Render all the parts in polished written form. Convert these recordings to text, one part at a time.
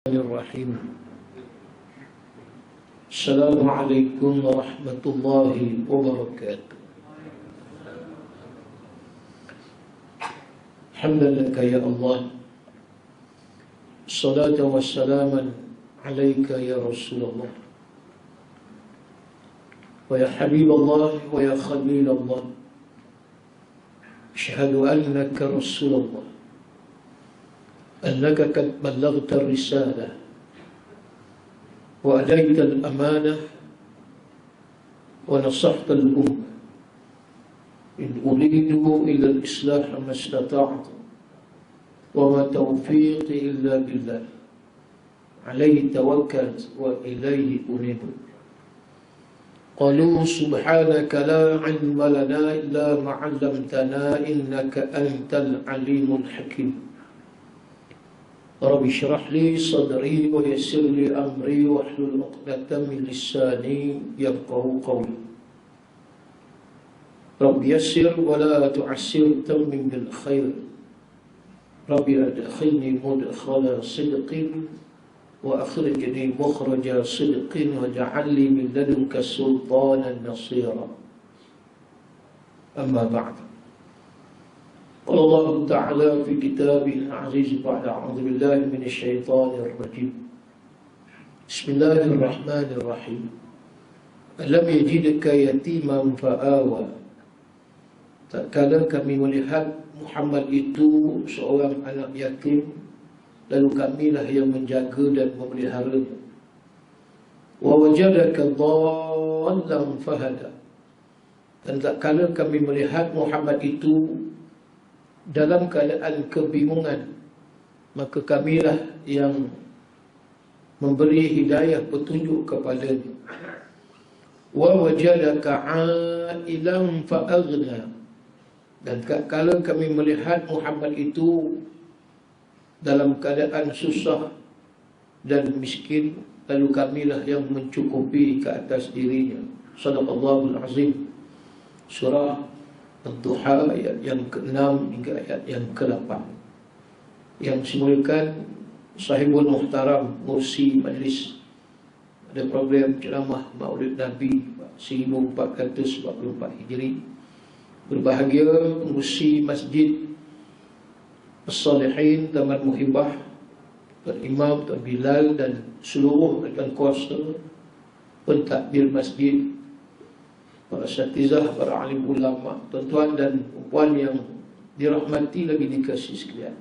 Bismillahirrahmanirrahim. Assalamualaikum warahmatullahi wabarakatuh. Alhamdulillah ya Allah. Salatu wassalaman alaika ya Rasulullah. Wa ya Habiballah wa ya Khalilallah. Asyhadu annaka Rasulullah. أنك قد بلغت الرسالة وأديت الأمانة ونصحت الأمة إن أريد إلا الإصلاح ما استطعت وما توفيقي إلا بالله عليه توكلت وإليه أنيب. قالوا سبحانك لا علم لنا إلا ما علمتنا إنك أنت العليم الحكيم. رب اشرح لي صدري ويسر لي أمري واحلل عقدة من لساني يفقهوا قولي. رب يسر ولا تعسر تمم بالخير. رب أدخلني مدخل صدق وأخرجني مخرج صدق واجعل لي من لدنك سلطانا نصيرا. أما بعد. قال الله تعالى في كتابه العزيز بعد أعوذ بالله من الشيطان الرجيم. بسم الله الرحمن الرحيم. ألم يجدك يتيما فآوى. Tak kala kami melihat Muhammad itu seorang anak yatim, lalu kamilah yang menjaga dan memeliharanya. Wa wajadaka dhallan fahada. Dan tak kala kami melihat Muhammad itu dalam keadaan kebingungan, maka kamilah yang memberi hidayah petunjuk kepadanya. Wa wajadaka ailan fa'aghna. Dan kalau kami melihat Muhammad itu dalam keadaan susah dan miskin, lalu kamilah yang mencukupi ke atas dirinya. Shadaqallahul azim. Surah Ad-Duha ayat yang ke-6 hingga ayat yang ke-8. Yang dimuliakan Sahibul Muhtaram Mursi Majlis, ada program ceramah Maulid Nabi 1444 Hijri. Berbahagia Mursi Masjid As-Salihin Taman Muhibah, Tuan Imam, Tuan Bilal dan seluruh rekan kuasa, pentadbir masjid, para asatizah, para alim ulama, tuan-tuan dan puan yang dirahmati lagi dikasihi sekalian.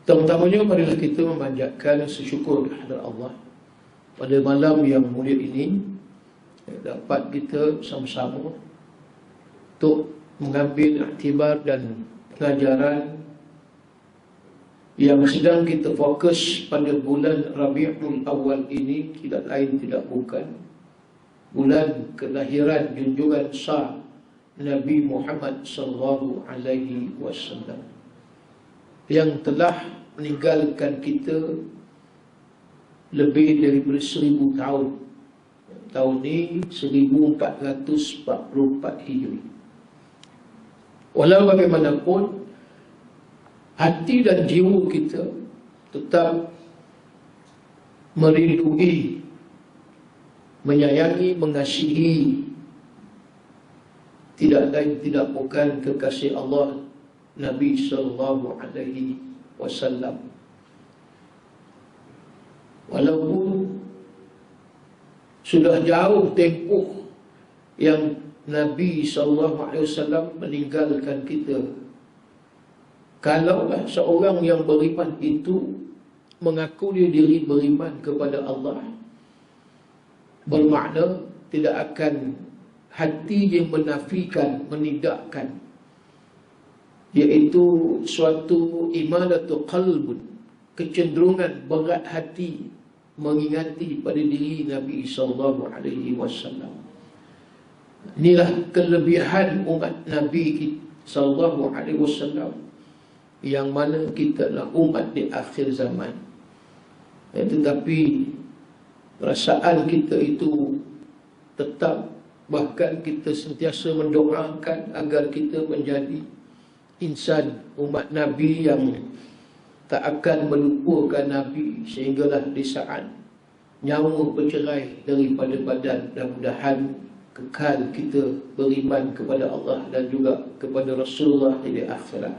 Pertama-tamanya marilah kita memanjatkan syukur kehadirat Allah pada malam yang mulia ini, dapat kita sama-sama untuk mengambil iktibar dan pengajaran yang sedang kita fokus pada bulan Rabiul Awal ini, tidak lain tidak bukan bulan kelahiran junjungan Sah Nabi Muhammad sallallahu alaihi wasallam yang telah meninggalkan kita lebih daripada 1000 tahun. Tahun ini 1444 Hijri. Walau bagaimanapun, hati dan jiwa kita tetap merindui, menyayangi, mengasihi tidak lain tidak bukan kekasih Allah Nabi sallallahu alaihi wasallam. Walaupun sudah jauh tempoh yang Nabi sallallahu alaihi wasallam meninggalkan kita, kalaulah seorang yang beriman itu mengaku diri beriman kepada Allah, bermakna tidak akan hati yang menafikan, menidakkan, iaitu suatu imanatu qalbun, kecenderungan berat hati mengingati pada diri Nabi sallallahu alaihi wasallam. Inilah kelebihan umat Nabi sallallahu alaihi wasallam, yang mana kita adalah umat di akhir zaman. Tetapi perasaan kita itu tetap, bahkan kita sentiasa mendoakan agar kita menjadi insan umat Nabi yang tak akan melupakan Nabi sehinggalah di saat nyawa bercerai daripada badan. Mudah-mudahan kekal kita beriman kepada Allah dan juga kepada Rasulullah di akhirat.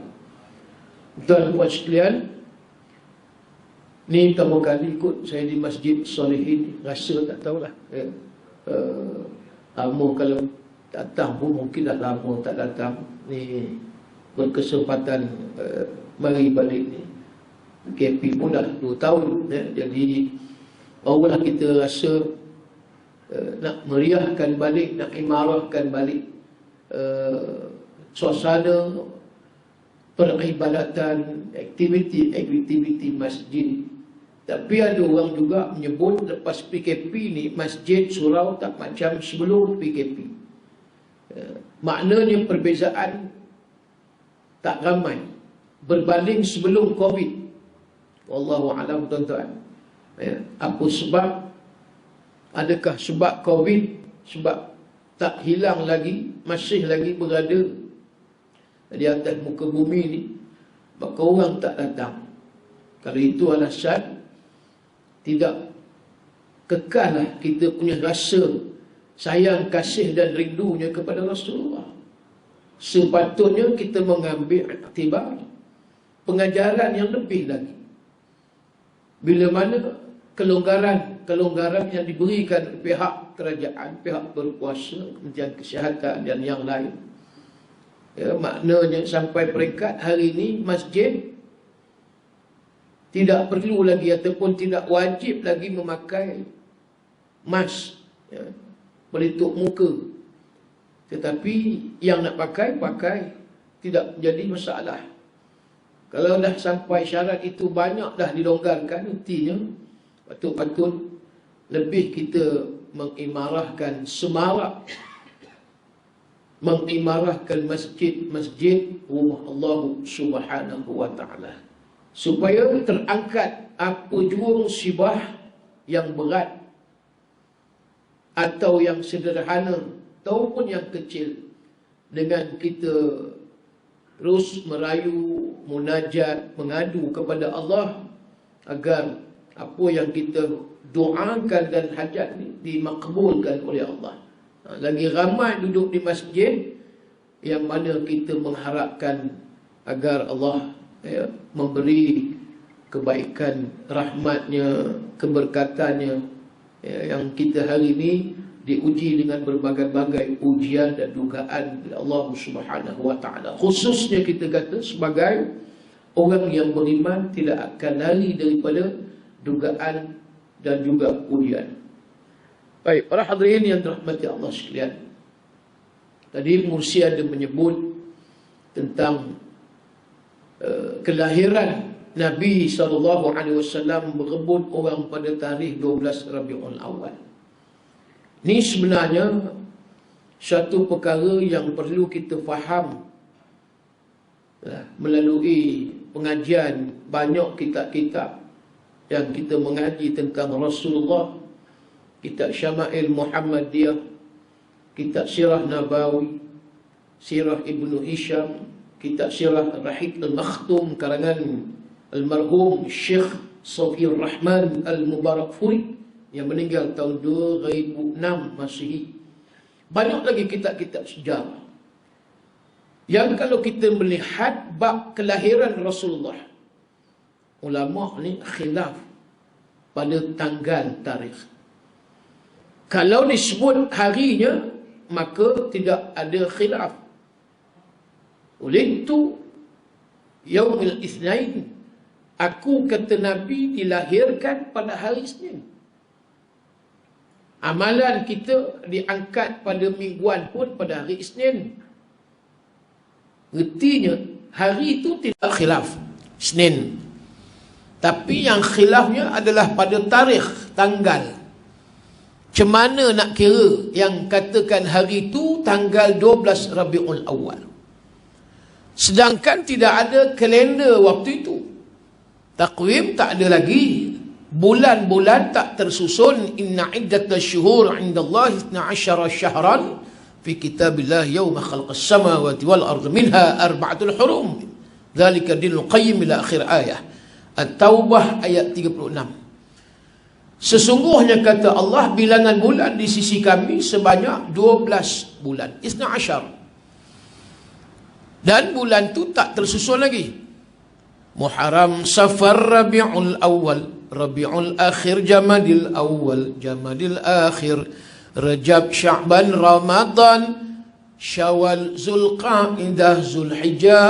Tuan-tuan sekalian, ni pertama kali ikut saya di Masjid Solehin. Rasa tak tahulah lama kalau datang pun mungkin dah lama tak datang. Ni berkesempatan mari balik ni. KP pun dah 2 tahun jadi barulah kita rasa nak meriahkan balik, nak imarahkan balik suasana peribadatan, aktiviti masjid. Tapi ada orang juga menyebut lepas PKP ni masjid surau tak macam sebelum PKP. Maknanya perbezaan tak ramai berbanding sebelum Covid. Wallahu a'lam tuan-tuan. Apa sebab? Adakah sebab Covid? Sebab tak hilang lagi, masih lagi berada di atas muka bumi ni, maka orang tak datang. Kalau itu alasan, tidak kekal lah kita punya rasa sayang, kasih dan rindunya kepada Rasulullah. Sepatutnya kita mengambil iktibar pengajaran yang lebih lagi. Bila mana kelonggaran yang diberikan pihak kerajaan, pihak berkuasa, Kementerian Kesihatan dan yang lain, maknanya sampai peringkat hari ini masjid tidak perlu lagi ataupun tidak wajib lagi memakai mask, pelitup muka. Tetapi yang nak pakai, tidak menjadi masalah. Kalau dah sampai syarat itu banyak dah dilonggarkan, artinya patut-patut lebih kita mengimarahkan semarak, mengimarahkan masjid-masjid rumah Allah Subhanahu wa ta'ala, supaya terangkat apa jua musibah yang berat atau yang sederhana ataupun yang kecil, dengan kita terus merayu, munajat, mengadu kepada Allah agar apa yang kita doakan dan hajat ni dimakbulkan oleh Allah. Lagi ramai duduk di masjid yang mana kita mengharapkan agar Allah memberi kebaikan, rahmatnya, keberkatannya, yang kita hari ini diuji dengan berbagai-bagai ujian dan dugaan dari Allah Subhanahu wa ta'ala. Khususnya kita kata sebagai orang yang beriman tidak akan lari daripada dugaan dan juga ujian. Baik, para hadirin yang dirahmati Allah sekalian, tadi Mursi ada menyebut tentang kelahiran Nabi SAW berebut orang pada tarikh 12 Rabiul Awal. Ini sebenarnya satu perkara yang perlu kita faham melalui pengajian banyak kitab-kitab yang kita mengaji tentang Rasulullah, kitab Syama'il Muhammadiyah, kitab Sirah Nabawi, Sirah Ibnu Hisham, kitab Sirah Rahik Al-Makhtum karangan almarhum Syekh Safiyur Rahman Al-Mubarakfuri yang meninggal tahun 2006 Masihi. Banyak lagi kitab-kitab sejarah yang kalau kita melihat bab kelahiran Rasulullah, ulama ni khilaf pada tanggal tarikh. Kalau disebut harinya, maka tidak ada khilaf. Oleh itu, Yaumul Itsnain, aku kata Nabi dilahirkan pada hari Isnin. Amalan kita diangkat pada mingguan pun pada hari Isnin. Artinya, hari itu tidak khilaf, Isnin. Tapi yang khilafnya adalah pada tarikh, tanggal. Macam mana nak kira yang katakan hari itu tanggal 12 Rabiul Awal? Sedangkan tidak ada kalender waktu itu. Takwim tak ada lagi. Bulan-bulan tak tersusun. Inna iddatash syuhur indallahi 12 syahran fi kitabillah yawma khalaqas samawati wal ardi minha arba'atul hurum. Dzalika dinul qayyim ila akhir ayah. At-Taubah ayat 36. Sesungguhnya kata Allah, bilangan bulan di sisi kami sebanyak 12 bulan. Isna Ashar. Dan bulan tu tak tersusun lagi. Muharram, Safar, Rabiul Awal, Rabiul Akhir, Jamadil Awal, Jamadil Akhir, Rajab, Sya'ban, Ramadan, Syawal, Zulqa'dah, Zulhijjah.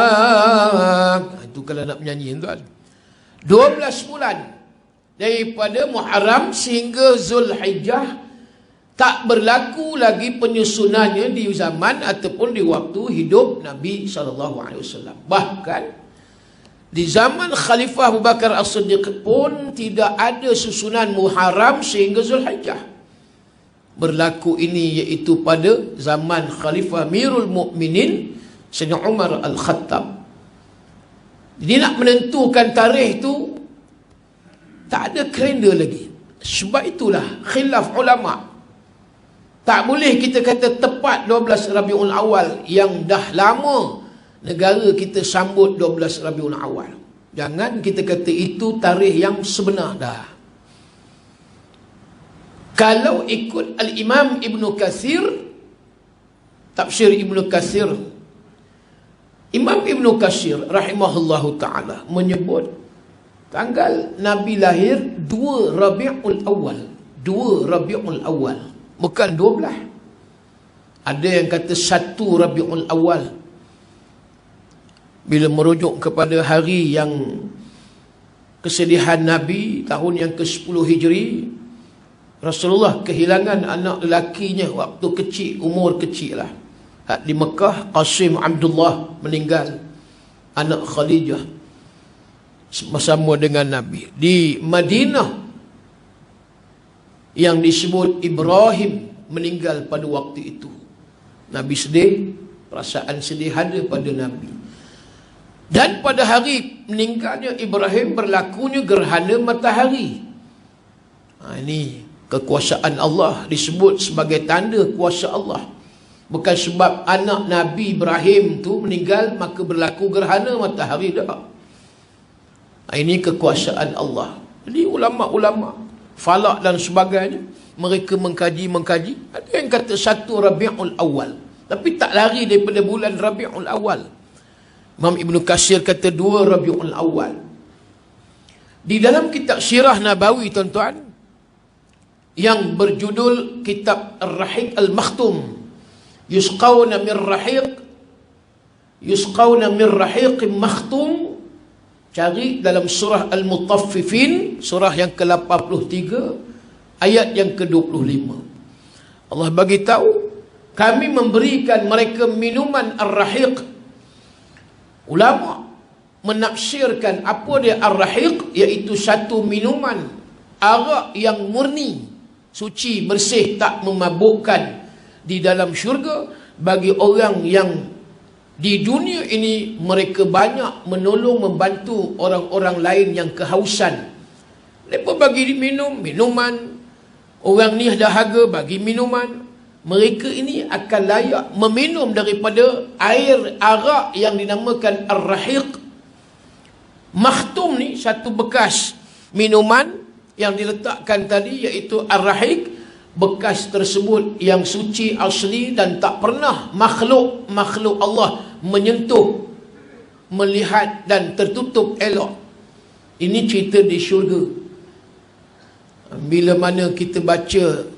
Itu kalau nak menyanyi tuan. 12 bulan. Daripada Muharram sehingga Zulhijjah tak berlaku lagi penyusunannya di zaman ataupun di waktu hidup Nabi SAW. Bahkan di zaman Khalifah Abu Bakar As-Siddiq pun tidak ada susunan Muharram sehingga Zulhijjah. Berlaku ini iaitu pada zaman Khalifah Amirul Mukminin Sayyidina Umar Al-Khattab. Jadi nak menentukan tarikh tu tak ada kalender lagi. Sebab itulah khilaf ulama. Tak boleh kita kata tepat 12 Rabiul Awal yang dah lama negara kita sambut 12 Rabiul Awal. Jangan kita kata itu tarikh yang sebenar dah. Kalau ikut Al-Imam Ibn Kathir, tafsir Ibn Kathir, Imam Ibn Kathir rahimahullahu ta'ala menyebut tanggal Nabi lahir 2 Rabiul Awal. 2 Rabiul Awal, bukan 12. Ada yang kata 1 Rabiul Awal. Bila merujuk kepada hari yang kesedihan Nabi, tahun yang ke-10 Hijri, Rasulullah kehilangan anak lelakinya waktu kecil, umur kecil lah. Di Mekah, Qasim Abdullah meninggal, anak Khadijah, bersama dengan Nabi. Di Madinah yang disebut Ibrahim meninggal pada waktu itu. Nabi sedih, perasaan sedih ada pada Nabi. Dan pada hari meninggalnya Ibrahim berlakunya gerhana matahari. Ini kekuasaan Allah, disebut sebagai tanda kuasa Allah. Bukan sebab anak Nabi Ibrahim tu meninggal maka berlaku gerhana matahari dah. Ini kekuasaan Allah. Jadi ulama-ulama falak dan sebagainya, mereka mengkaji. Ada yang kata 1 Rabiul Awal, tapi tak lari daripada bulan Rabiul Awal. Imam Ibn Kathir kata 2 Rabiul Awal. Di dalam kitab Sirah Nabawi tuan-tuan, yang berjudul kitab Ar-Rahiq Al-Makhtum, Yusqawna min rahiqin makhtum, cari dalam surah Al-Mutaffifin, surah yang ke-83, ayat yang ke-25. Allah bagi tahu, kami memberikan mereka minuman Ar-Rahiq. Ulama menafsirkan apa dia Ar-Rahiq, iaitu satu minuman arak yang murni, suci, bersih, tak memabukkan di dalam syurga bagi orang yang di dunia ini mereka banyak menolong, membantu orang-orang lain yang kehausan. Mereka bagi minum, minuman. Orang ni dahaga, bagi minuman. Mereka ini akan layak meminum daripada air arak yang dinamakan Ar-Rahiq. Makhtum ni satu bekas minuman yang diletakkan tadi, iaitu Ar-Rahiq. Bekas tersebut yang suci asli dan tak pernah makhluk Allah menyentuh, melihat dan tertutup elok. Ini cerita di syurga. Bila mana kita baca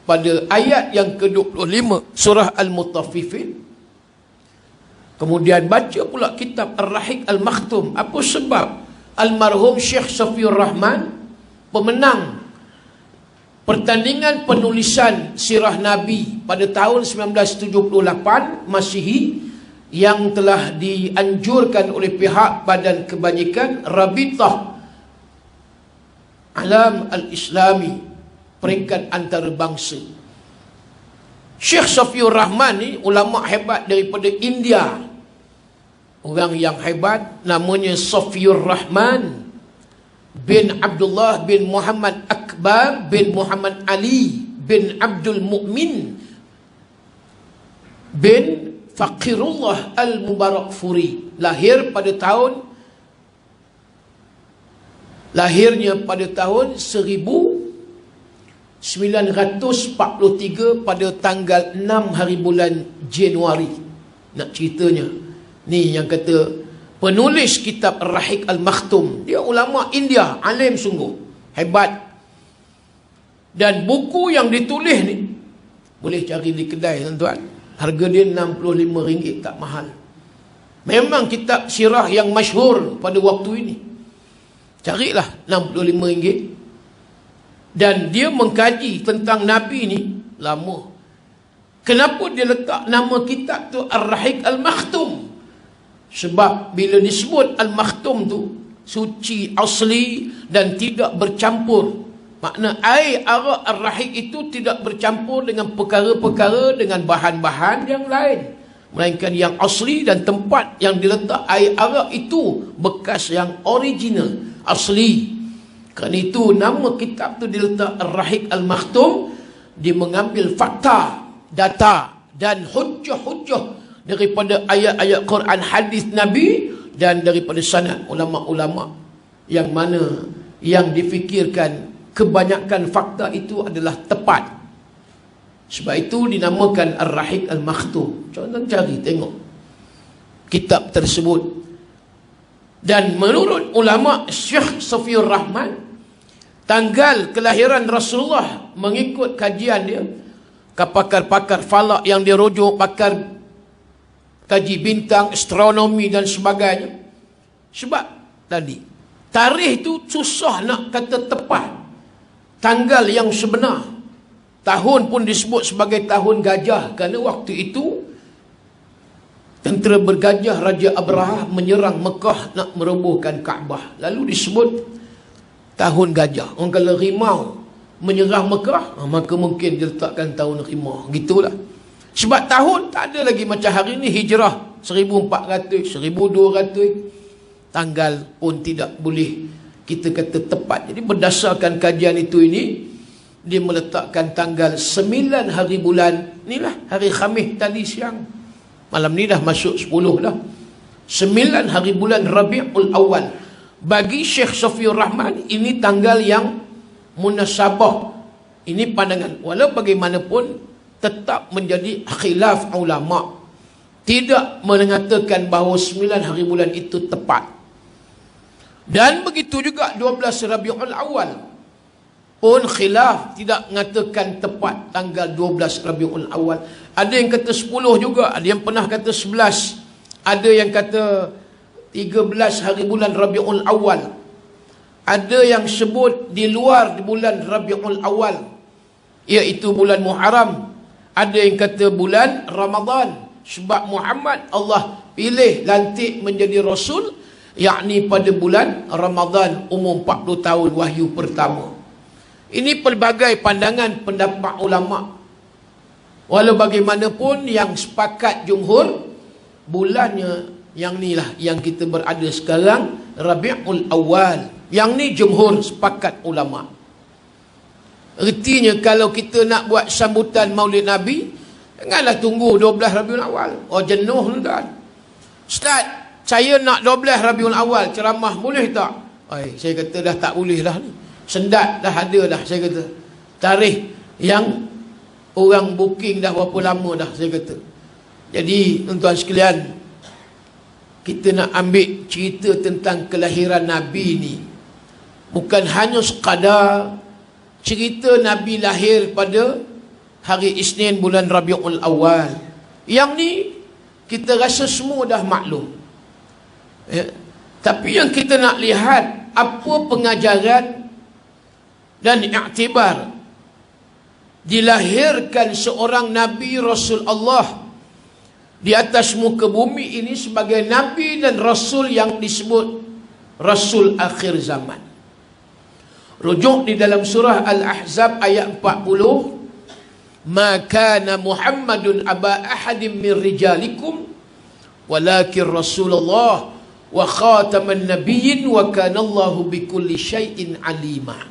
pada ayat yang ke-25 surah Al-Mutaffifin, kemudian baca pula kitab Ar-Rahiq Al-Makhtum. Apa sebab almarhum Syekh Safiur Rahman, pemenang pertandingan penulisan sirah Nabi pada tahun 1978 Masihi, yang telah dianjurkan oleh pihak Badan Kebajikan Rabitah Alam Al-Islami, peringkat antarabangsa. Syekh Safiur Rahman ni ulama hebat daripada India. Orang yang hebat namanya Safiur Rahman bin Abdullah bin Muhammad Akbar bin Muhammad Ali bin Abdul Mu'min bin Faqirullah Al-Mubarakfuri. Lahir pada tahun Lahirnya pada tahun 1943 pada tanggal 6 hari bulan Januari. Nak ceritanya, ni yang kata penulis kitab Ar-Rahiq Al-Makhtum, dia ulama India, alim sungguh, hebat. Dan buku yang ditulis ni boleh cari di kedai tuan-tuan. Harga dia RM65, tak mahal. Memang kitab sirah yang masyhur pada waktu ini. Carilah RM65. Dan dia mengkaji tentang Nabi ni lama. Kenapa dia letak nama kitab tu Ar-Rahiq Al-Makhtum? Sebab bila disebut Al-Makhtum tu suci, asli dan tidak bercampur. Makna air arak Ar-Rahiq itu tidak bercampur dengan perkara-perkara, dengan bahan-bahan yang lain, melainkan yang asli, dan tempat yang diletak air arak itu bekas yang original, asli. Kerana itu nama kitab tu diletak Ar-Rahiq Al-Makhtum. Dia mengambil fakta, data dan hujjah-hujjah daripada ayat-ayat Quran, hadis Nabi, dan daripada sanad ulama-ulama yang mana yang difikirkan kebanyakan fakta itu adalah tepat. Sebab itu dinamakan Ar-Rahiq Al-Makhtum. Jangan cari tengok kitab tersebut. Dan menurut ulama Syekh Safiur Rahman, tanggal kelahiran Rasulullah mengikut kajian dia, pakar-pakar falak yang dia rujuk, pakar kaji bintang, astronomi dan sebagainya. Sebab tadi tarikh itu susah nak kata tepat tanggal yang sebenar. Tahun pun disebut sebagai tahun gajah, kerana waktu itu tentera bergajah Raja Abraha menyerang Mekah nak merobohkan Kaabah. Lalu disebut tahun gajah. Orang kalau rimau menyerang Mekah, maka mungkin diletakkan tahun rimau. Gitulah. Sebab tahun tak ada lagi macam hari ni hijrah 1400, 1200. Tanggal pun tidak boleh kita kata tepat. Jadi berdasarkan kajian itu ini, dia meletakkan tanggal 9 hari bulan, inilah hari Khamis tadi siang. Malam ni dah masuk 10 dah. 9 hari bulan Rabiul Awal. Bagi Syekh Safiur Rahman, ini tanggal yang munasabah. Ini pandangan. Walau bagaimanapun, tetap menjadi khilaf ulama. Tidak mengatakan bahawa 9 hari bulan itu tepat. Dan begitu juga 12 Rabiul Awal pun khilaf, tidak mengatakan tepat tanggal 12 Rabiul Awal. Ada yang kata 10 juga, ada yang pernah kata 11, ada yang kata 13 hari bulan Rabiul Awal. Ada yang sebut di luar di bulan Rabiul Awal, iaitu bulan Muharram. Ada yang kata bulan Ramadan, sebab Muhammad Allah pilih lantik menjadi Rasul, yakni pada bulan Ramadan, umur 40 tahun wahyu pertama. Ini pelbagai pandangan pendapat ulama. Walau bagaimanapun, yang sepakat jumhur, bulannya yang inilah yang kita berada sekarang, Rabiul Awal. Yang ni jumhur sepakat ulama. Ertinya kalau kita nak buat sambutan Maulid Nabi, janganlah tunggu 12 Rabiul Awal. Oh, jenuh tuan. Ustaz, saya nak 12 Rabiul Awal ceramah, boleh tak? Saya kata dah tak boleh dah ni. Sendat dah ada dah, saya kata. Tarikh yang orang booking dah berapa lama dah, saya kata. Jadi tuan-tuan sekalian, kita nak ambil cerita tentang kelahiran Nabi ni, bukan hanya sekadar cerita Nabi lahir pada hari Isnin bulan Rabiul Awal. Yang ni kita rasa semua dah maklum. Tapi yang kita nak lihat, apa pengajaran dan iktibar dilahirkan seorang Nabi Rasul Allah di atas muka bumi ini sebagai Nabi dan Rasul yang disebut Rasul akhir zaman. Rujuk di dalam surah Al-Ahzab ayat 40, "Ma kana Muhammadun aba ahadin min rijalikum walakin Rasulullah wa khataman nabiyyin wa kana Allahu bikulli syai'in alima."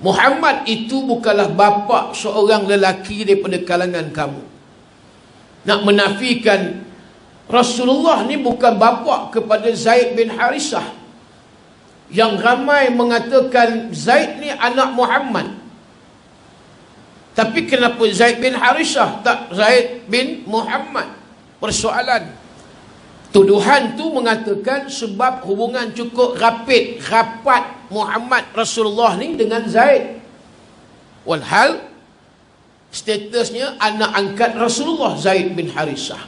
Muhammad itu bukanlah bapa seorang lelaki daripada kalangan kamu. Nak menafikan Rasulullah ni bukan bapa kepada Zaid bin Harisah. Yang ramai mengatakan Zaid ni anak Muhammad. Tapi kenapa Zaid bin Harithah, tak Zaid bin Muhammad? Persoalan. Tuduhan tu mengatakan sebab hubungan cukup rapat Muhammad Rasulullah ni dengan Zaid. Walhal statusnya anak angkat Rasulullah, Zaid bin Harithah.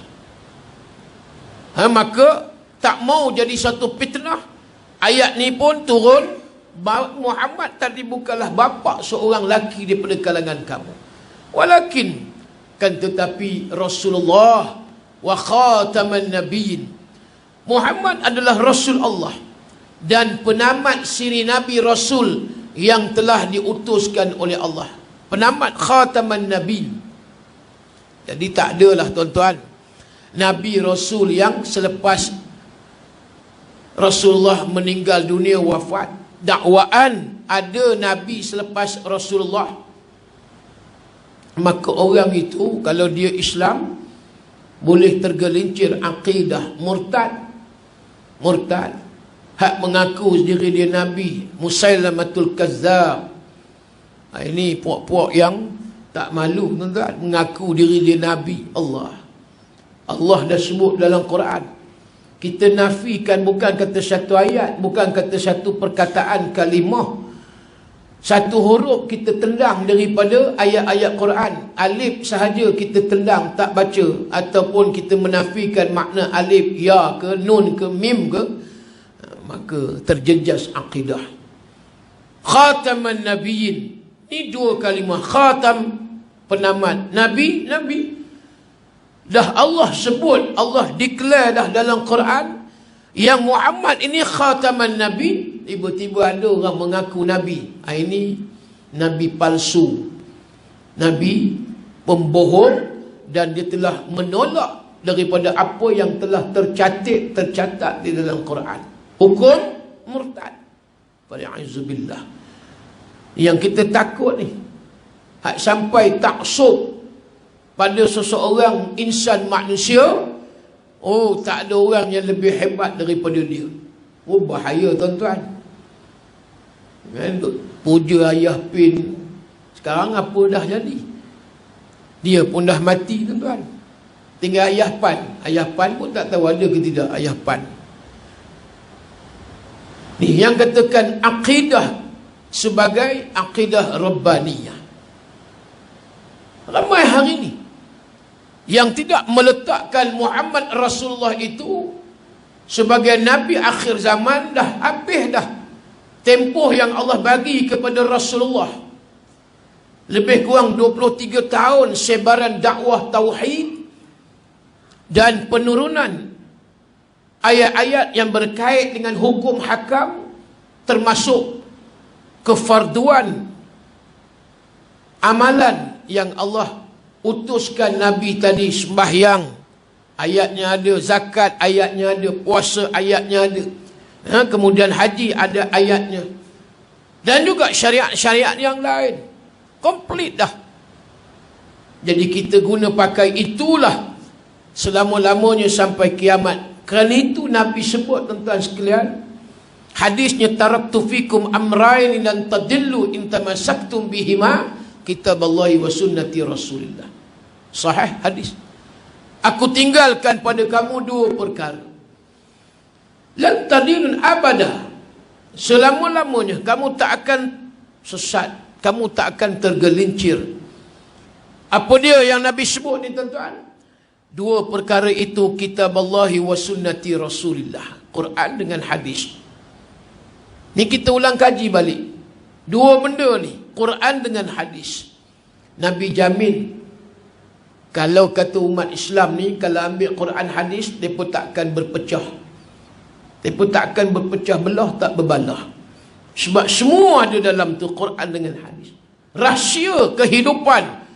Maka tak mau jadi satu fitnah. Ayat ni pun turun, Muhammad tadi bukanlah bapa seorang lelaki daripada kalangan kamu. Walakin, kan tetapi Rasulullah wa khataman nabiyyin, Muhammad adalah Rasul Allah dan penamat siri Nabi Rasul yang telah diutuskan oleh Allah. Penamat khataman Nabi. Jadi tak adalah tuan-tuan Nabi Rasul yang selepas Rasulullah meninggal dunia wafat. Dakwaan ada Nabi selepas Rasulullah. Maka orang itu kalau dia Islam boleh tergelincir akidah murtad. Hak mengaku diri dia Nabi, Musailamatul Kazzab. Ini puak-puak yang tak malu, tuan-tuan, mengaku diri dia Nabi Allah dah sebut dalam Quran. Kita nafikan bukan kata satu ayat, bukan kata satu perkataan kalimah. Satu huruf kita tendang daripada ayat-ayat Quran. Alif sahaja kita tendang, tak baca. Ataupun kita menafikan makna alif, ya ke, nun ke, mim ke, maka terjejas akidah. Khataman Nabiyyin. Ini dua kalimah. Khatam, penamat. Nabi. Dah Allah sebut, Allah declare dah dalam Quran yang Muhammad ini khataman Nabi. Tiba-tiba ada orang mengaku Nabi. Ini Nabi palsu, Nabi pembohong, dan dia telah menolak daripada apa yang telah tercatat di dalam Quran. Hukum murtad. Wa'iyyazubillah. Yang kita takut ni, sampai taksub pada seseorang insan manusia. Tak ada orang yang lebih hebat daripada dia. Bahaya, tuan-tuan. Puja ayah pin. Sekarang apa dah jadi? Dia pun dah mati, tuan-tuan. Tinggal ayah pan. Ayah pan pun tak tahu ada ke tidak ayah pan. Ni yang katakan akidah sebagai akidah Rabbaniyah. Ramai hari ni yang tidak meletakkan Muhammad Rasulullah itu sebagai Nabi akhir zaman. Dah habis dah tempoh yang Allah bagi kepada Rasulullah. Lebih kurang 23 tahun sebaran dakwah tauhid dan penurunan ayat-ayat yang berkait dengan hukum hakam, termasuk kefarduan amalan yang Allah utuskan Nabi tadi. Sembahyang ayatnya ada, zakat ayatnya ada, puasa ayatnya ada, kemudian haji ada ayatnya, dan juga syariat-syariat yang lain. Komplit dah. Jadi kita guna pakai itulah selama-lamanya sampai kiamat. Kerana itu Nabi sebut, tuan-tuan sekalian, hadisnya, taraktu fikum amrain lan tadillu in tamassaktum bihima kitaballahi wa sunnati Rasulillah. Sahih hadis. Aku tinggalkan pada kamu dua perkara. Lan tadilun abada. Selama-lamanya kamu tak akan sesat, kamu tak akan tergelincir. Apa dia yang Nabi sebut ni, tuan-tuan? Dua perkara itu, kitaballahi wa sunnati Rasulillah. Quran dengan hadis. Ni kita ulang kaji balik. Dua benda ni, Quran dengan hadis. Nabi jamin, kalau kata umat Islam ni, kalau ambil Quran hadis, mereka tak akan berpecah. Mereka tak akan berpecah belah, tak berbalah. Sebab semua ada dalam tu, Quran dengan hadis. Rahsia kehidupan.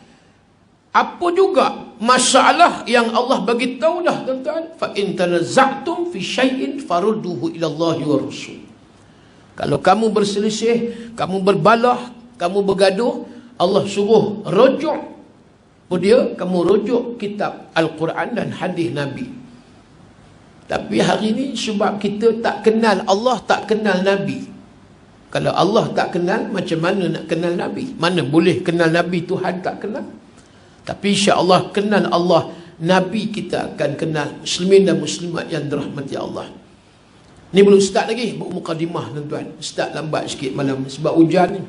Apa juga masalah yang Allah bagi tahu dah, tuan-tuan. Fa in tanaza'tum fi syai'in farudduhu ila Allah wa Rasul. Kalau kamu berselisih, kamu berbalah, kamu bergaduh, Allah suruh rujuk. Apa dia? Kamu rujuk kitab Al-Quran dan hadis Nabi. Tapi hari ini sebab kita tak kenal Allah, tak kenal Nabi, Kalau Allah tak kenal, macam mana nak kenal Nabi? Mana boleh kenal Nabi, Tuhan tak kenal? Tapi insya-Allah kenal Allah, Nabi kita akan kenal. Muslimin dan muslimat yang dirahmati Allah. Ni belum start lagi, mukadimah tuan-tuan. Start lambat sikit malam sebab hujan ni.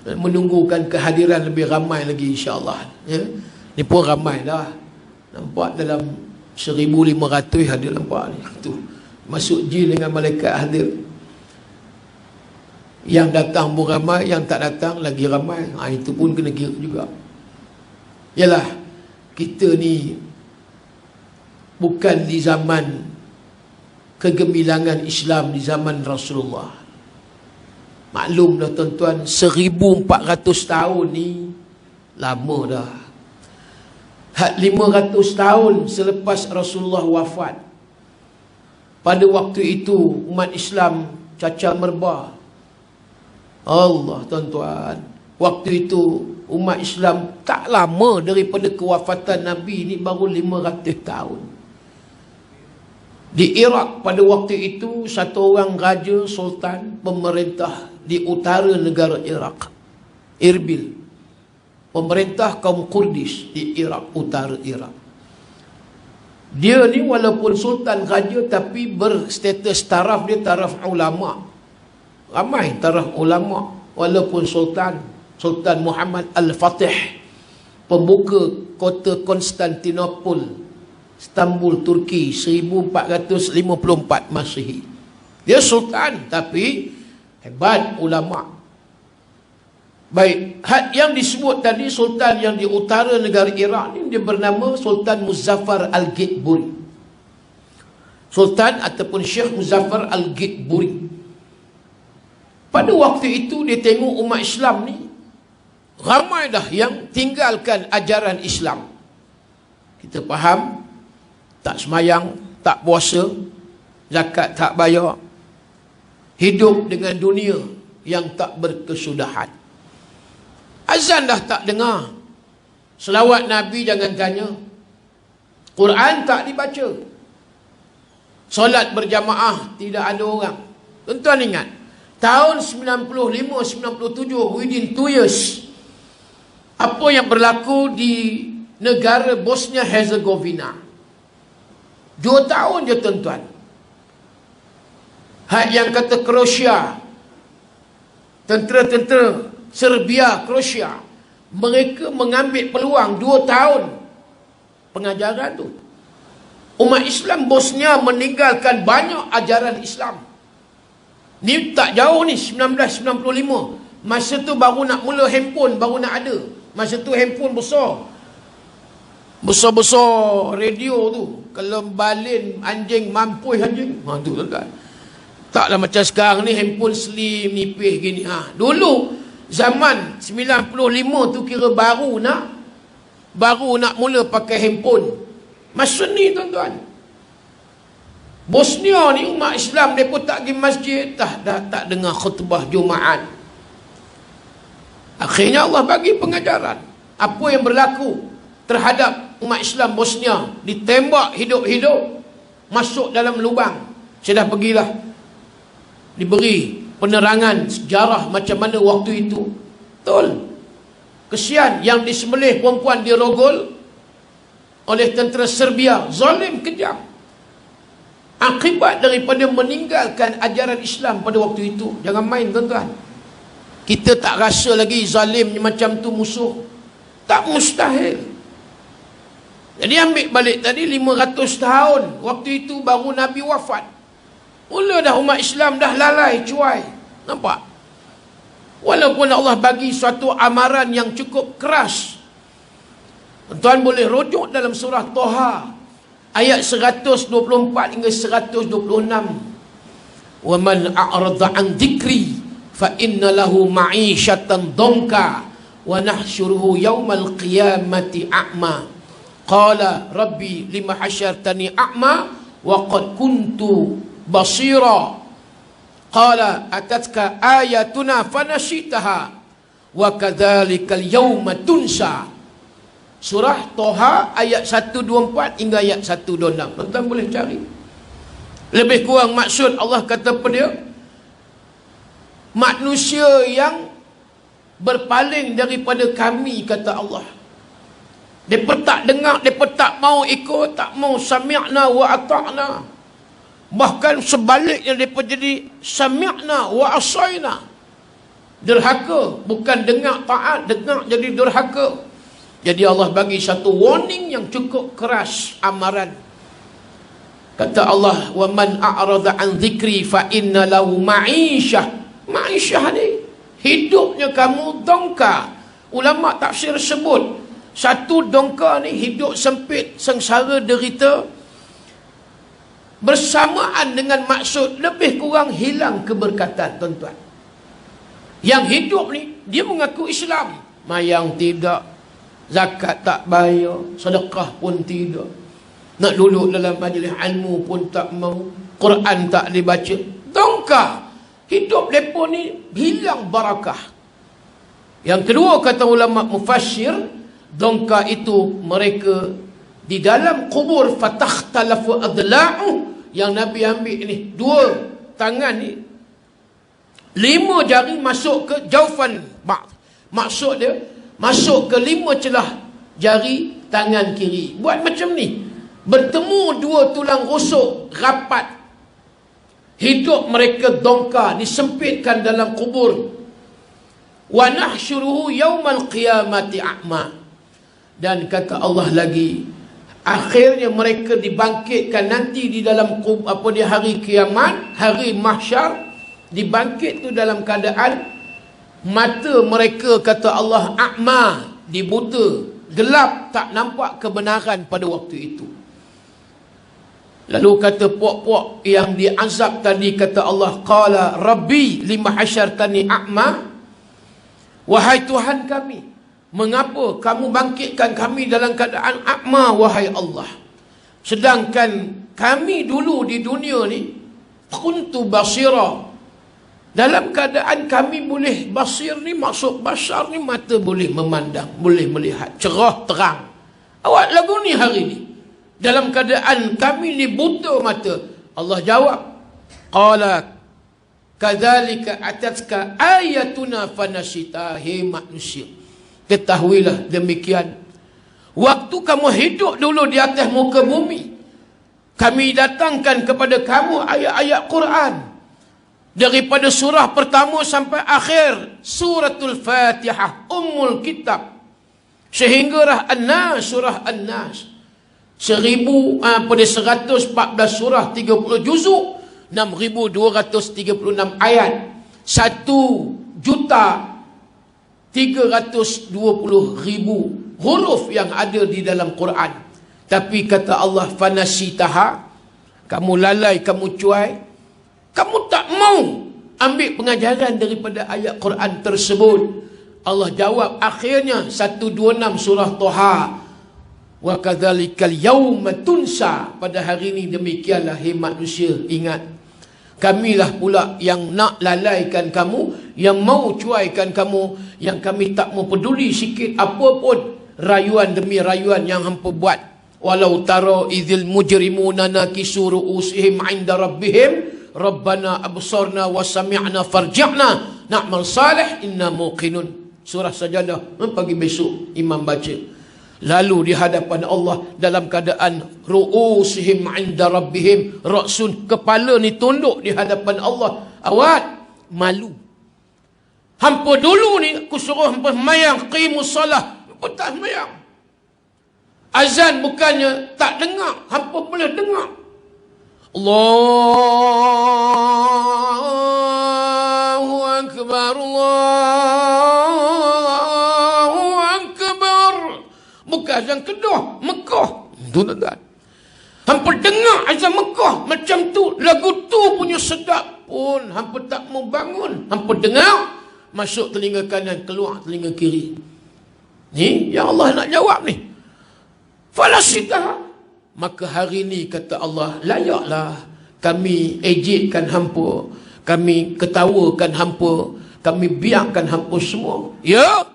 Menunggukan kehadiran lebih ramai lagi insya-Allah. Ya. Ni pun ramai dah. Nampak dalam 1,500 hadir, nampak ni. Tu. Masuk jin dengan malaikat hadir. Yang datang pun ramai, yang tak datang lagi ramai. Itu pun kena kira juga. Yalah, kita ni bukan di zaman kegemilangan Islam di zaman Rasulullah. Maklum dah tuan-tuan, 1400 tahun ni lama dah. 500 tahun selepas Rasulullah wafat. Pada waktu itu umat Islam cacar merbah. Allah tuan-tuan, waktu itu umat Islam tak lama daripada kewafatan Nabi ni, baru 500 tahun. Di Iraq pada waktu itu, satu orang raja sultan pemerintah di utara negara Iraq, Irbil, pemerintah kaum Kurdis di Iraq, utara Iraq. Dia ni walaupun sultan raja tapi berstatus taraf dia taraf ulama. Ramai taraf ulama walaupun sultan. Sultan Muhammad Al-Fatih, pembuka kota Konstantinopel, Istanbul, Turki, 1454 Masihi. Dia sultan tapi hebat ulama. Baik, yang disebut tadi sultan yang di utara negara Iraq ni, dia bernama Sultan Muzaffar Al-Gitburi. Sultan ataupun Syekh Muzaffar Al-Gitburi. Pada waktu itu dia tengok umat Islam ni ramai dah yang tinggalkan ajaran Islam. Kita faham, tak semayang, tak puasa, zakat tak bayar, hidup dengan dunia yang tak berkesudahan. Azan dah tak dengar, selawat Nabi jangan tanya, Quran tak dibaca, solat berjamaah tidak ada orang. Tuan-tuan ingat, tahun 95-97, within 2 years, apa yang berlaku di negara Bosnia Herzegovina. 2 tahun je tuan-tuan. Yang kata Croatia, tentera-tentera Serbia, Croatia, mereka mengambil peluang 2 tahun pengajaran tu. Umat Islam Bosnia meninggalkan banyak ajaran Islam. Ni tak jauh ni, 1995. Masa tu baru nak mula handphone, baru nak ada. Masa tu handphone besar. Besar-besar radio tu. Kalau balin anjing, mampuih anjing. Tu tuan-tuan. Taklah macam sekarang ni handphone slim, nipis gini. Dulu zaman 95 tu kira baru nak mula pakai handphone. Masa ni tuan-tuan, Bosnia ni umat Islam, mereka tak pergi masjid, dah tak dengar khutbah Jumaat. Akhirnya Allah bagi pengajaran. Apa yang berlaku terhadap umat Islam Bosnia, ditembak hidup-hidup, masuk dalam lubang. Saya dah pergilah, diberi penerangan sejarah macam mana waktu itu. Betul, kesian yang disembelih perempuan dirogol oleh tentera Serbia, zalim kejam. Akibat daripada meninggalkan ajaran Islam pada waktu itu. Jangan main tuan-tuan. Kita tak rasa lagi zalim macam tu musuh. Tak mustahil. Jadi ambil balik tadi 500 tahun. Waktu itu baru Nabi wafat. Mula dah umat Islam dah lalai, cuai. Nampak? Walaupun Allah bagi suatu amaran yang cukup keras. Tuan boleh rujuk dalam surah Toha ayat 124 hingga 126. Wa man a'rada an dzikri fa inna lahu ma'isyatan dhanka wa nahsyuruhu yaumal qiyamati a'ma. Qala rabbi lima hasyartani a'ma wa qad kuntu basira. Qala atatka ayatuna fanasitaha wa kadzalikal yauma tunsa. Surah Toha ayat 124 hingga ayat 126. Tuan-tuan boleh cari. Lebih kurang maksud Allah kata pada dia, manusia yang berpaling daripada kami, kata Allah. Mereka tak dengar, mereka tak mau ikut, tak mau sami'na wa ata'na. Bahkan sebaliknya mereka jadi sami'na wa asayna. Derhaka, bukan dengar taat, dengar jadi derhaka. Jadi Allah bagi satu warning yang cukup keras amaran. Kata Allah, wa man a'rada an dzikri fa inna lahu ma'isyah. Ma'isyah ni hidupnya kamu dongka. Ulama tafsir sebut, satu dongka ni hidup sempit, sengsara, derita, bersamaan dengan maksud lebih kurang hilang keberkatan, tuan-tuan. Yang hidup ni dia mengaku Islam, mayang tidak, zakat tak bayar, sedekah pun tidak, nak duduk dalam majlis ilmu pun tak mau, Quran tak dibaca. Dongka. Hidup mereka ni hilang barakah. Yang kedua, kata ulama mufassir, dongka itu mereka di dalam kubur fatakhtalafu adla'u. Yang Nabi ambil ni, dua tangan ni, 5 jari masuk ke jaufan. Maksud dia, masuk ke 5 celah jari tangan kiri. Buat macam ni. Bertemu 2 tulang rusuk rapat. Hidup mereka dongka, disempitkan dalam kubur. Wa nahsyuruhu yaumal qiyamati a'ma. Dan kata Allah lagi, akhirnya mereka dibangkitkan nanti di dalam di hari kiamat, hari mahsyar, dibangkit tu dalam keadaan mata mereka, kata Allah, a'ma, dibuta, gelap, tak nampak kebenaran pada waktu itu. Lalu kata puak-puak yang diazab tadi, kata Allah, qala rabbi lima hasyartani a'ma. Wahai Tuhan kami, mengapa kamu bangkitkan kami dalam keadaan a'ma, wahai Allah? Sedangkan kami dulu di dunia ni kuntu basira, dalam keadaan kami boleh basir ni, maksud basar ni mata boleh memandang, boleh melihat, cerah terang. Awak lagu ni hari ni dalam keadaan kami ni buta mata. Allah jawab, qala kadzalika atatka ayatuna fanasita. Hei manusia, ketahuilah demikian, waktu kamu hidup dulu di atas muka bumi, kami datangkan kepada kamu ayat-ayat Quran, daripada surah pertama sampai akhir suratul Fatihah, ummul kitab, sehinggalah An-Nas, surah An-Nas, 114 surah, 30 juzuk, 6,236 ayat, 1,320,000 huruf yang ada di dalam Quran. Tapi kata Allah, fanasitaha, kamu lalai, kamu cuai, kamu tak mau ambil pengajaran daripada ayat Quran tersebut. Allah jawab akhirnya 126 surah Toha, wa kadzalikal yauma tunsa, pada hari ini demikianlah hai manusia, ingat, kamilah pula yang nak lalaikan kamu, yang mau cuaikan kamu, yang kami tak mau peduli sikit apa pun rayuan demi rayuan yang hampa buat. Walau tara idzil mujrimuna nakisu ru'usihim 'inda rabbihim rabbana absarna wa sami'na farji'na na'mal salih inna muqinun. Surah Sajadah, pagi besok imam baca. Lalu di hadapan Allah dalam keadaan ru'usihim 'inda rabbihim, ra'sun, kepala ni tunduk di hadapan Allah. Awak malu. Hampa dulu ni aku suruh hampa mayang qimus salah, hampa tak mayang. Azan bukannya tak dengar, hampa boleh dengar. Allahu akbar, Allahu akbar. Bukan azan Kedah, Mekah. Tuan-tuan, hampa dengar azan Mekah macam tu, lagu tu punya sedap pun hampa tak mau bangun. Hampa dengar, masuk telinga kanan, keluar telinga kiri. Ni yang Allah nak jawab ni. Falasitah. Maka hari ni kata Allah, layaklah kami ejekkan hampa, kami ketawakan hampa, kami biarkan hampa semua. Ya,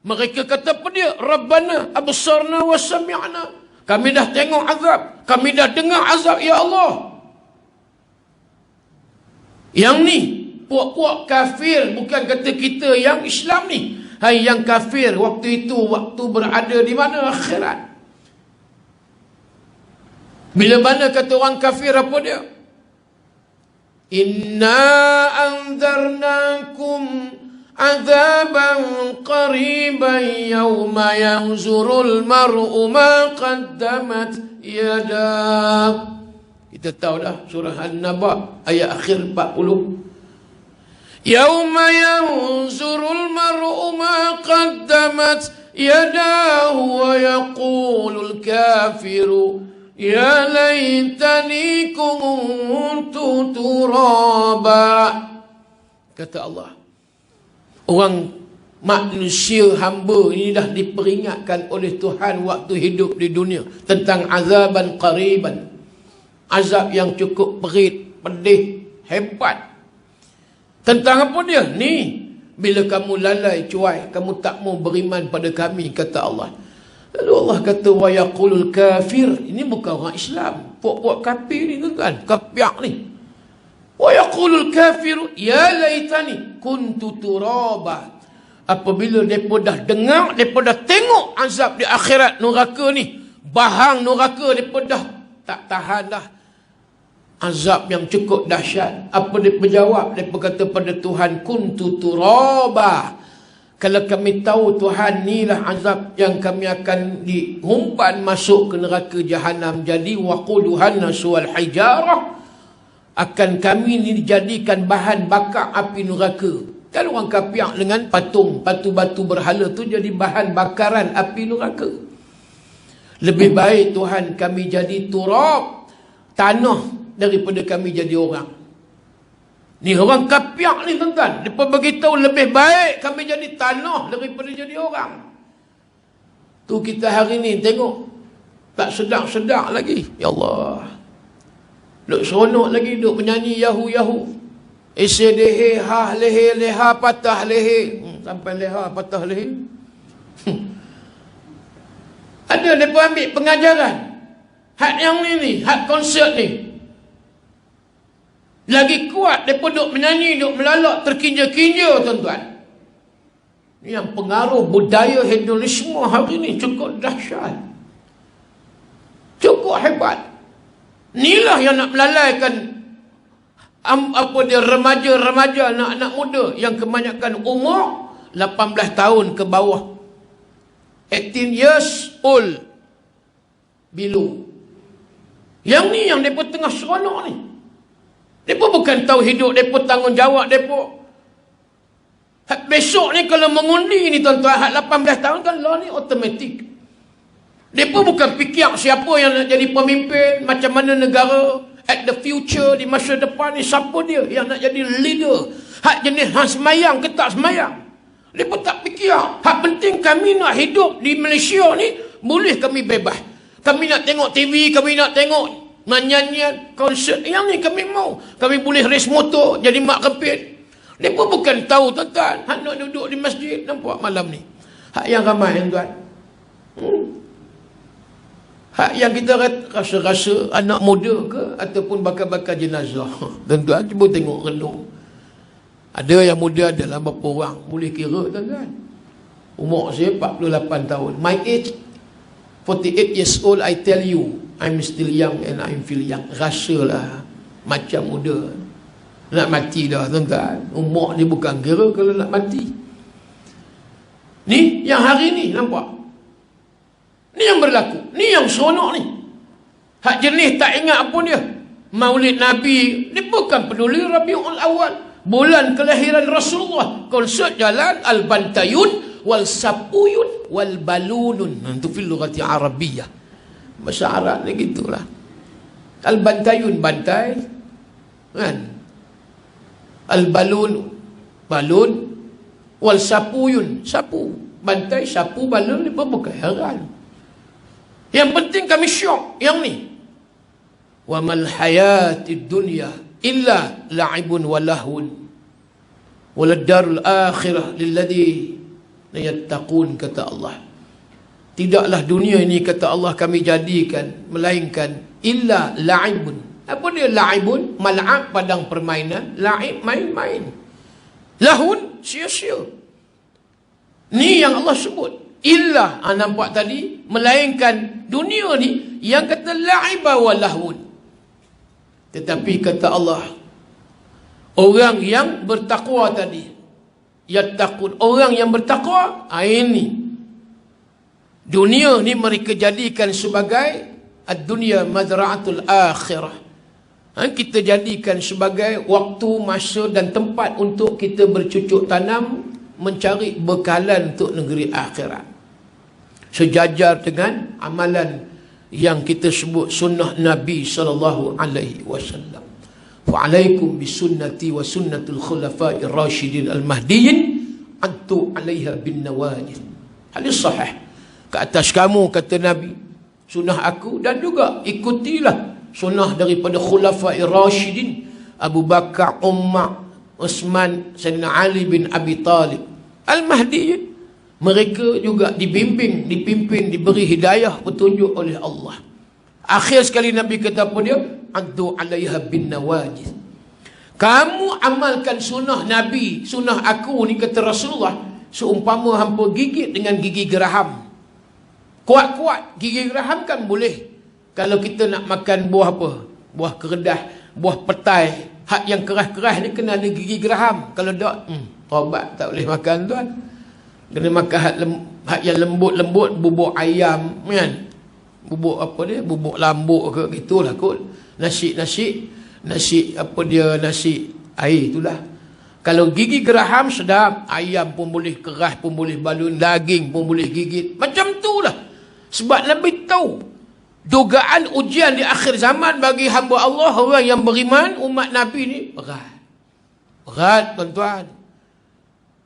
mereka kata apa dia? Rabbana absarna wa sami'na. Kami dah tengok azab, kami dah dengar azab, ya Allah. Yang ni puak-puak kafir, bukan kata kita yang Islam ni. Hai yang kafir waktu itu, waktu berada di mana? Akhirat. Bila mana kata orang kafir apa dia? Inna anzarnakum azaban qariban yawma yanzurul mar'u ma qaddamat yadah. Kita tahu dah surah An-Naba ayat akhir 40. Yawma yanzurul mar'u ma qaddamat yadahu wa yaqulul kafiru ya laitani kuntu turaba. Kata Allah, orang manusia hamba ini dah diperingatkan oleh Tuhan waktu hidup di dunia tentang azaban qariban, azab yang cukup perit, pedih, hebat. Tentang apa dia? Ni, bila kamu lalai, cuai, kamu tak mau beriman pada kami, kata Allah. Lalu Allah kata, wa yaqulul kafir. Ini bukan orang Islam. Puak-puak kafir ni kan, kapiak ni. Wa yaqulul kafir, ya laitani kuntu turaba. Apabila mereka dah dengar, mereka dah tengok azab di akhirat neraka ni, bahang neraka, mereka dah tak tahan dah. Azab yang cukup dahsyat. Apa dia berjawab? Dia berkata pada Tuhan, kuntu turaba. Kalau kami tahu Tuhan inilah azab yang kami akan dihumpan masuk ke neraka Jahannam. Jadi waquduhan nasu wal hijarah, akan kami ini dijadikan bahan bakar api neraka. Kan orang kapiak dengan patung, batu-batu berhala tu jadi bahan bakaran api neraka. Lebih baik Tuhan kami jadi turab, tanah, daripada kami jadi orang. Ni orang kapiak ni tuan-tuan. Mereka beritahu lebih baik kami jadi tanah daripada jadi orang. Tu kita hari ni tengok tak sedap-sedap lagi. Ya Allah. Duk seronok lagi, duk menyanyi Yahu-Yahu. Isi leher, ha leher, leha patah leher. Sampai leha patah leher. Ada mereka ambil pengajaran. Hak yang ni, hak konsert ni. Lagi kuat, mereka duk menyanyi, duk melalak, terkinja-kinja, tuan-tuan. Ini yang pengaruh budaya hedonisme hari ini cukup dahsyat. Cukup hebat. Inilah yang nak melalaikan apa dia, remaja-remaja, anak-anak muda yang kebanyakan umur 18 tahun ke bawah. 18 years old below. Yang ni yang mereka tengah seronok ni. Mereka bukan tahu hidup, mereka tanggungjawab mereka. Besok ni kalau mengundi ni tuan-tuan, hak 18 tahun kan lah ni automatik. Mereka bukan fikir siapa yang nak jadi pemimpin, macam mana negara, at the future, di masa depan ni, siapa dia yang nak jadi leader. Hak jenis hak semayang ke tak semayang. Mereka tak fikir. Hak penting kami nak hidup di Malaysia ni, boleh kami bebas. Kami nak tengok TV, kami nak tengok nyanyian, konsert, yang ni kami mau. Kami boleh race motor, jadi mak kepit. Mereka bukan tahu tuan-tuan. Hak nak duduk di masjid, nampak malam ni. Hak yang ramai tuan. Hak yang kita rasa-rasa anak muda ke, ataupun bakar-bakar jenazah. Tuan-tuan, cuba tengok renung. Ada yang muda, adalah berapa orang. Boleh kira tuan-tuan. Umur saya 48 tahun. My age, 48 years old, I tell you, I'm still young and I feel young. Rasalah macam muda. Nak mati dah tuan-tuan. Umur ni bukan kira kalau nak mati. Ni yang hari ni nampak. Ni yang berlaku. Ni yang seronok ni. Hak jenis tak ingat apa dia. Maulid Nabi. Ni bukan peduli Rabiul Awal. Bulan kelahiran Rasulullah. Konsert jalan Al-Bantayun wal Sapuyun wal Balunun. Itu fil lughati Arabiyyah. Bahasa Arab ni gitulah. Al-Bantayun, bantai, kan? Al-Balun, balun. Wal Sapuyun, sapu. Bantai, sapu, balun ni pun bukan heran. Yang penting kami syok yang ni. Wa mal hayatid dunya illa la'ibun wa lahun. Walad darul akhirah lilladzi yattaqun, kata Allah. Tidaklah dunia ini, kata Allah, kami jadikan melainkan illa la'ibun, Apa dia la'ibun? Mal'ab, padang permainan. La'ib, main-main. Lahun, sia-sia. Ni yang Allah sebut. Illa, nampak tadi, melainkan dunia ni yang kata la'iba wa lahun. Tetapi kata Allah, orang yang bertakwa tadi, yattaqun, orang yang bertakwa, ini dunia ni mereka jadikan sebagai ad-dunya mazra'atul akhirah. Kita jadikan sebagai waktu, masa dan tempat untuk kita bercucuk tanam, mencari bekalan untuk negeri akhirat. Sejajar dengan amalan yang kita sebut sunnah Nabi sallallahu alaihi wasallam. Fa'alaikum bisunnati wa sunnatul khulafa'ir rasyidin al-mahdiyyin addu 'alaiha bin nawajid. Hadis sahih. Ke atas kamu, kata Nabi, sunnah aku, dan juga ikutilah sunnah daripada khulafa'ir rasyidin, Abu Bakar, Umar, Uthman, Sayyidina Ali bin Abi Talib al-Mahdi. Mereka juga dibimbing, dipimpin, diberi hidayah, petunjuk oleh Allah. Akhir sekali Nabi kata apa dia? Addu 'alaiha bin nawajid. Kamu amalkan sunnah Nabi, sunnah aku ni, kata Rasulullah, seumpama hampa gigit dengan gigi geraham. Kuat-kuat gigi geraham kan boleh. Kalau kita nak makan buah apa? Buah keredah, buah petai, hak yang keras-keras ni kena ada gigi geraham. Kalau tak, taubat, tak boleh makan tuan. Kena makan hak yang lembut-lembut, bubuk ayam kan. Bubuk apa dia? Bubuk lambuk ke, gitulah kot. Nasi apa dia, nasi air itulah. Kalau gigi geraham sedap, ayam pun boleh keras, pun boleh balun, daging pun boleh gigit. Macam tu lah. Sebab Nabi tahu dugaan ujian di akhir zaman bagi hamba Allah, orang yang beriman, umat Nabi ni berat. Berat tuan-tuan.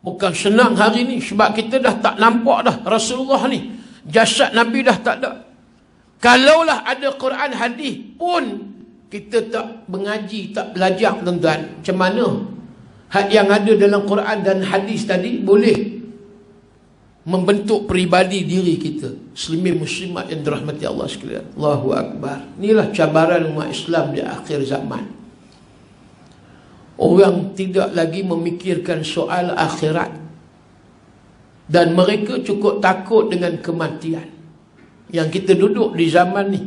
Bukan senang hari ni, sebab kita dah tak nampak dah Rasulullah ni. Jasad Nabi dah tak ada. Kalaulah ada Quran hadis pun kita tak mengaji, tak belajar tuan-tuan. Macam mana hak yang ada dalam Quran dan hadis tadi boleh membentuk peribadi diri kita, muslimin muslimat yang dirahmati Allah sekalian. Allahu Akbar. Inilah cabaran umat Islam di akhir zaman. Orang tidak lagi memikirkan soal akhirat, dan mereka cukup takut dengan kematian. Yang kita duduk di zaman ni,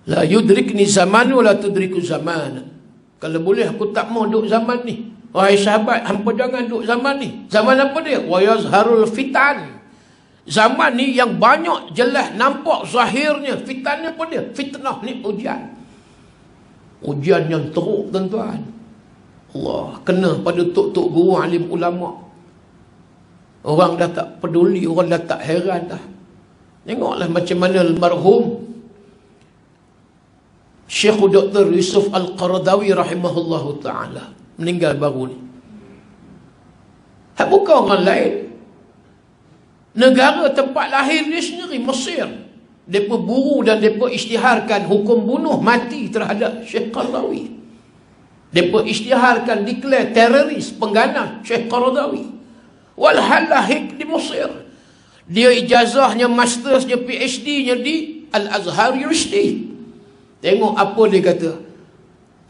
la yudrikni zamanu la tudriku zaman. Kalau boleh aku tak mau duduk zaman ni. Wahai sahabat, hampa jangan duduk zaman ni. Zaman apa dia? Wa yazharul fitan. Zaman ni yang banyak jelas nampak zahirnya. Fitan ni apa dia? Fitnah ni ujian. Ujian yang teruk tuan-tuan. Allah kena pada tok-tok guru alim ulama. Orang dah tak peduli, orang dah tak heran dah. Tengoklah macam mana almarhum Syekh Dr. Yusuf Al-Qaradawi rahimahullahu ta'ala meninggal baru ni. Bukan orang lain. Negara tempat lahir dia sendiri, Mesir. Mereka buru dan mereka isytiharkan hukum bunuh mati terhadap Syekh Qaradawi. Mereka isytiharkan declare teroris, pengganas Syekh Qaradawi. Walhal lahir di Mesir. Dia ijazahnya, mastersnya, PhD-nya di Al-Azhar University. Tengok apa dia kata.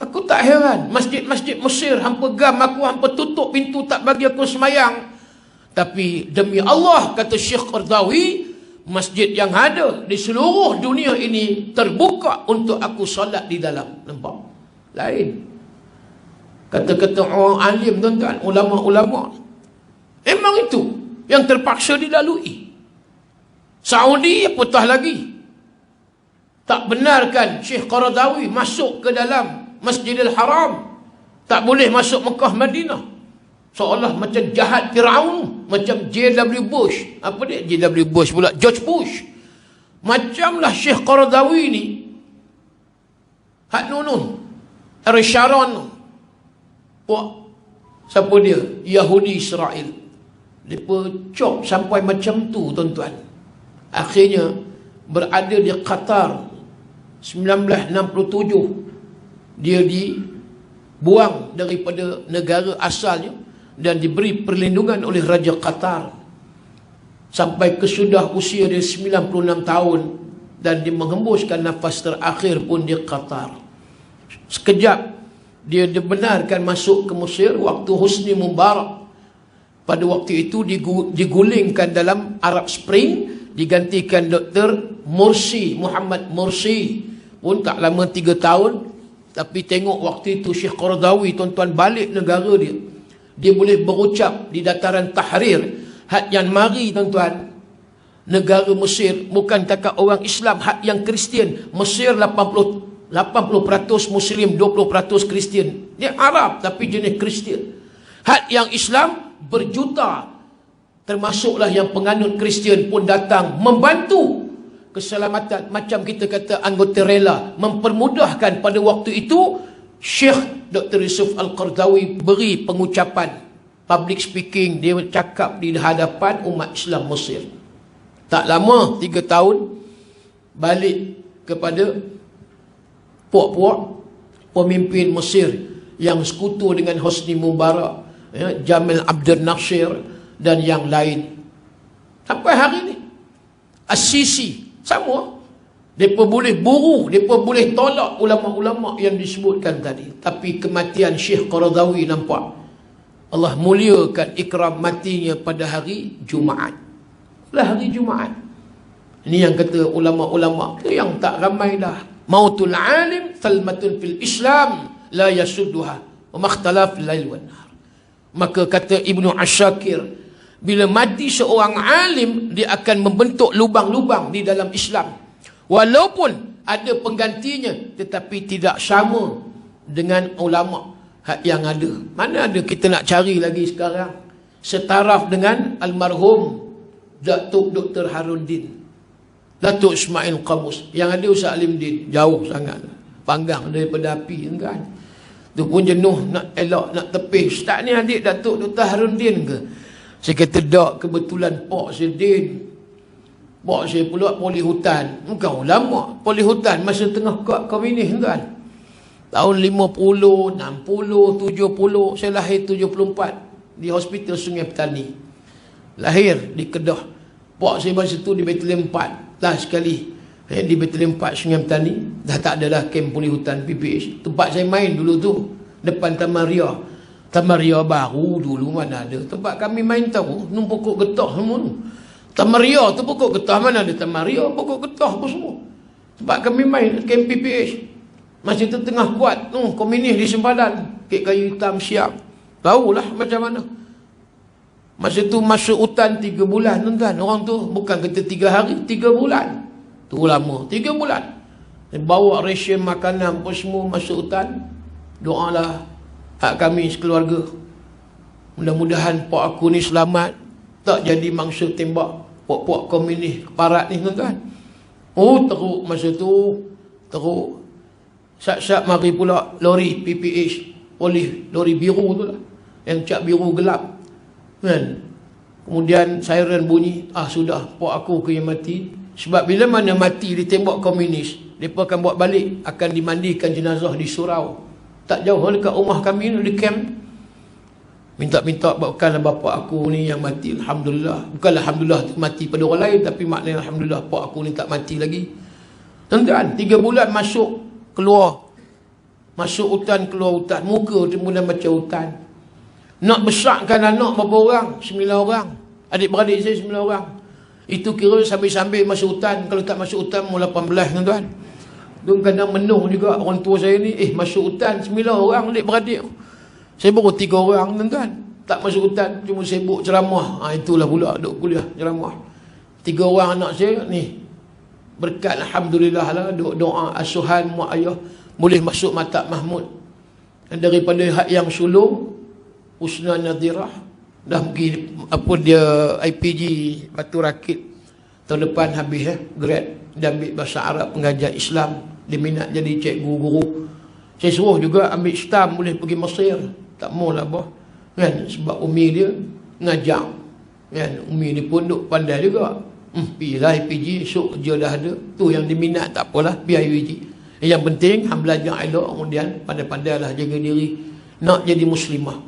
Aku tak heran, masjid-masjid Mesir hampa gam aku, hampa tutup pintu, tak bagi aku semayang. Tapi demi Allah, kata Syekh Qaradawi, masjid yang ada di seluruh dunia ini terbuka untuk aku solat di dalam. Nampak? Lain. Kata-kata orang alim tuan-tuan, ulama-ulama. Memang itu yang terpaksa dilalui. Saudi apatah lagi tak benarkan Syekh Qaradawi masuk ke dalam Masjidil Haram. Tak boleh masuk Mekah Madinah. Seolah macam jahat Firaun, macam J.W. Bush. Apa dia? J.W. Bush pula, George Bush. Macamlah Syekh Qaradawi ni. Hak nunun Ariel Sharon. Puak siapa dia? Yahudi Israel. Mereka cop sampai macam tu tuan-tuan. Akhirnya berada di Qatar 1967. Dia dibuang daripada negara asalnya dan diberi perlindungan oleh Raja Qatar sampai kesudah usia dia 96 tahun. dan dia menghembuskan nafas terakhir pun di Qatar. Sekejap dia dibenarkan masuk ke Mesir waktu Hosni Mubarak. Pada waktu itu digulingkan dalam Arab Spring, digantikan Dr. Mursi, Muhammad Mursi. Pun tak lama 3 tahun. Tapi tengok waktu itu Syekh Qaradawi, tuan-tuan, balik negara dia. Dia boleh berucap di dataran Tahrir. Hak yang mari, tuan-tuan, negara Mesir bukan takat orang Islam, hak yang Kristian. Mesir 80% Muslim, 20% Kristian. Dia Arab tapi jenis Kristian. Hak yang Islam berjuta, termasuklah yang penganut Kristian pun datang membantu keselamatan. Macam kita kata anggota rela, mempermudahkan. Pada waktu itu Syekh Dr. Yusuf Al-Qaradawi beri pengucapan public speaking. Dia cakap di hadapan umat Islam Mesir. Tak lama 3 tahun balik kepada puak-puak pemimpin Mesir yang sekutu dengan Hosni Mubarak, Jamal Abdel Nasir dan yang lain. Sampai hari ni As-Sisi sama. Mereka boleh buru, mereka boleh tolak ulama-ulama yang disebutkan tadi. Tapi kematian Syekh Qaradawi, nampak Allah muliakan ikram matinya pada hari Jumaat. Hari Jumaat. Ini yang kata ulama-ulama yang tak ramai dah. Mautul alim thalmatun fil Islam la yasudduha wa makhtalaf lail wan nahar. Maka kata Ibnu Asyakir, bila mati seorang alim, dia akan membentuk lubang-lubang di dalam Islam. Walaupun ada penggantinya, tetapi tidak sama dengan ulama hak yang ada. Mana ada kita nak cari lagi sekarang setaraf dengan almarhum Datuk Dr. Haruddin, Datuk Ismail Qamus. Yang ada Ustaz Alimdin, jauh sangat, panggang daripada api kan. Tu pun jenuh nak elok, nak tepih. Ustaz ni adik Datuk Dr. Haruddin ke? Saya kata tak, kebetulan Pak Sedin. Pak saya pula poli hutan. Bukan ulama, poli hutan masa tengah kuat komunis kan. Tahun 50, 60, 70, saya lahir 74 di Hospital Sungai Petani. Lahir di Kedah. Pak saya masa tu di Batalion 4. Last sekali di Batalion 4 Sungai Petani. Dah tak ada dah kamp poli hutan PPH. Tempat saya main dulu tu depan Taman Ria. Taman Ria baru dulu mana ada. Tempat kami main tahu, pokok getah semua tu. Taman Ria tu pokok getah, mana ada Taman Ria, pokok getah apa semua. Tempat kami main kamp PPH. Masa tu tengah kuat komunis di sempadan, kek kayu hitam siap. Tahulah macam mana. Masa tu masuk hutan 3 bulan tuan-tuan. Orang tu bukan kata 3 hari, 3 bulan. Tu lama, 3 bulan. Bawa ration makanan apa semua masuk hutan. Doalah hak kami sekeluarga. Mudah-mudahan pak aku ni selamat, tak jadi mangsa tembak puak-puak komunis parat ni tuan-tuan. Teruk masa tu, teruk. Sat-sat mari pula lori PPH, polis, lori biru tu lah, yang cat biru gelap kan. Kemudian siren bunyi, sudah pak aku kena mati. Sebab bila mana mati ditembak komunis, mereka akan buat balik, akan dimandikan jenazah di surau, tak jauh dekat rumah kami di camp. Minta-minta bukanlah bapa aku ni yang mati, alhamdulillah. Bukanlah alhamdulillah mati pada orang lain, tapi maknanya alhamdulillah pak aku ni tak mati lagi. Tuan-tuan, 3 bulan masuk keluar, masuk hutan, keluar hutan, muka tu mula macam hutan. Nak besarkan anak berapa orang? 9 orang. Adik-beradik saya 9 orang. Itu kira sambil-sambil masuk hutan. Kalau tak masuk hutan mau 18 tuan-tuan. Tu kadang menuh juga orang tua saya ni, masuk hutan 9 orang adik-beradik. Saya baru 3 orang tuan-tuan. Tak masuk hutan, cuma sibuk ceramah. Itulah pula duk kuliah ceramah. 3 orang anak saya ni, berkat alhamdulillah lah, doa asuhan mak ayah boleh masuk Matak Mahmud. Dan daripada hak yang sulung Husna Nadirah dah pergi apa dia IPG Batu Rakit tahun depan habis grad, dan ambil bahasa Arab, pengajar Islam, dia minat jadi cikgu guru. Saya suruh juga ambil stam boleh pergi Mesir, tak maulah bah kan, sebab umi dia ngajar kan, umi dia pun duk pandai juga. Pergilah IPG, esok kerja dah ada. Tu yang diminat, tak apalah, biar IPG. Yang penting hang belajar elok, kemudian pandai-pandailah jaga diri, nak jadi muslimah.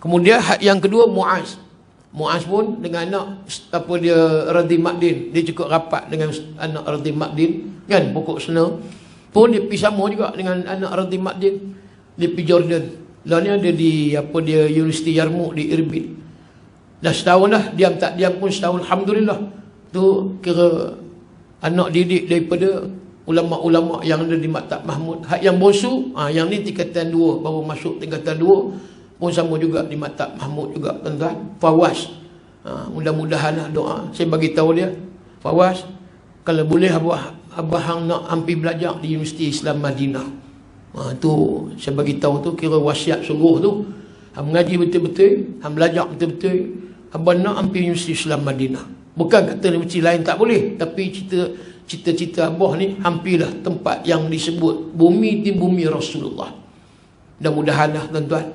Kemudian hak yang kedua Muaz. Muaz pun dengan anak apa dia Radhi Makdin, dia cukup rapat dengan anak Radhi Makdin kan, pokok sena pun dia pergi sama juga dengan anak Radhi Makdin, dia pergi Jordan. Lah ni ada di apa dia Universiti Yarmouk di Irbil. Dah setahun dah, diam tak diam pun setahun, alhamdulillah. Tu kira anak didik daripada ulama-ulama yang ada di Maktab Mahmud. Hak yang bosu, yang ni tingkatan 2 baru masuk tingkatan 2 pun sama juga di Maktab Mahmud juga tuan-tuan. Fawaz, mudah-mudahan lah doa. Saya bagi tahu dia, Fawaz, kalau boleh abah hang nak hampir belajar di Universiti Islam Madinah. Tu saya bagi tahu tu kira wasiat sungguh tu. Hang mengaji betul-betul, hang belajar betul-betul, abah nak hampir Universiti Islam Madinah. Bukan kata universiti lain tak boleh, tapi cita-cita abah ni hampirlah tempat yang disebut bumi di bumi Rasulullah. Mudah-mudahan lah tuan-tuan.